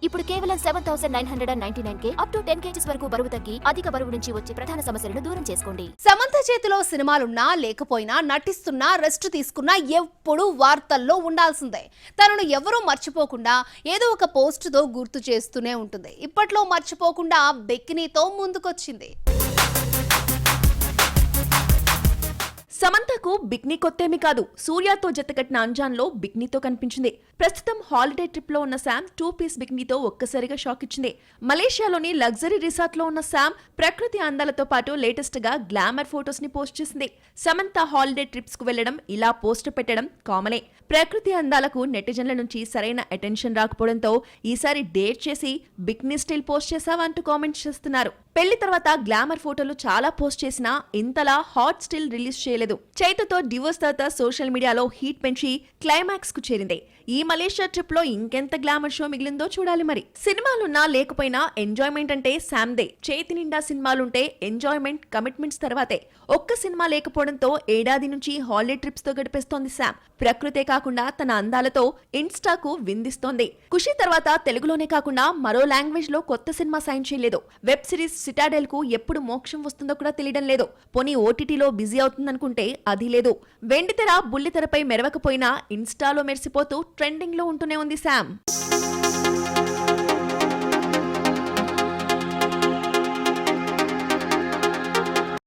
ఇప్పుడు కేవలం 7,999 up to 10 kgs వరకు బరువు తగ్గి అధిక బరువు నుంచి వచ్చే ప్రధాన సమస్యలను దూరం చేసుకోండి. సమంత చేతిలో సినిమాలున్నా లేకపోయినా నటిస్తున్నా రెస్ట్ తీసుకున్నా ఎప్పుడూ వార్తల్లో ఉండాల్సిందే. తనను ఎవరూ మర్చిపోకుండా ఏదో ఒక పోస్టుతో గుర్తు చేస్తూనే ఉంటుంది. ఇప్పట్లో మర్చిపోకుండా బికినీతో ముందుకొచ్చింది. సమంతకు బిక్నీ కొత్తేమీ కాదు. సూర్యతో జతకట్టిన అంజాన్లో బిక్నీతో కనిపించింది. ప్రస్తుతం హాలిడే ట్రిప్ లో ఉన్న శామ్ 2-piece బిక్నీతో ఒక్కసారిగా షాక్ ఇచ్చింది. మలేషియాలోని లగ్జరీ రిసార్ట్ లో ఉన్న శామ్ ప్రకృతి అందాలతో పాటు లేటెస్ట్ గా గ్లామర్ ఫోటోస్ ని పోస్ట్ చేసింది. సమంత హాలిడే ట్రిప్స్ కు వెళ్లడం, ఇలా పోస్ట్ పెట్టడం కామనే. ప్రకృతి అందాలకు నెటిజన్ల నుంచి సరైన అటెన్షన్ రాకపోవడంతో ఈసారి డేట్ చేసి బిక్నీ స్టిల్ పోస్ట్ చేసావా అంటూ కామెంట్స్ చేస్తున్నారు. పెళ్లి తర్వాత గ్లామర్ ఫోటోలు చాలా పోస్ట్ చేసినా ఇంతలా హాట్ స్టిల్ రిలీజ్ చేయలేదు. చైతతో డివోర్స్ తర్వాత సోషల్ మీడియాలో హీట్ పెంచి క్లైమాక్స్ కు చేరింది. ఈ మలేషియా ట్రిప్ లో ఇంకెంత గ్లామర్ షో మిగిలిందో చూడాలి మరి. సినిమాలున్నా లేకపోయినా ఎంజాయ్మెంట్ అంటే శామ్దే. చేతి నిండా సినిమాలుంటే ఎంజాయ్మెంట్ కమిట్మెంట్స్ తర్వాతే. ఒక్క సినిమా లేకపోవడంతో ఏడాది నుంచి హాలిడే ట్రిప్స్ తో గడిపేస్తోంది శామ్. ప్రకృతే కాకుండా తన అందాలతో ఇన్స్టాకు విందిస్తోంది. ఖుషి తర్వాత తెలుగులోనే కాకుండా మరో లాంగ్వేజ్ లో కొత్త సినిమా సైన్ చేయలేదు. వెబ్ సిరీస్ సిటాడెల్ కు ఎప్పుడు మోక్షం వస్తుందో కూడా తెలియడం లేదు. పోనీ ఓటీటీలో బిజీ అవుతుందనుకుంటే అది లేదు. వెండితెర బుల్లితెరపై మెరవకపోయినా ఇన్స్టాలో మెరిసిపోతూ ట్రెండింగ్ లో ఉంటూనే ఉంది శామ్.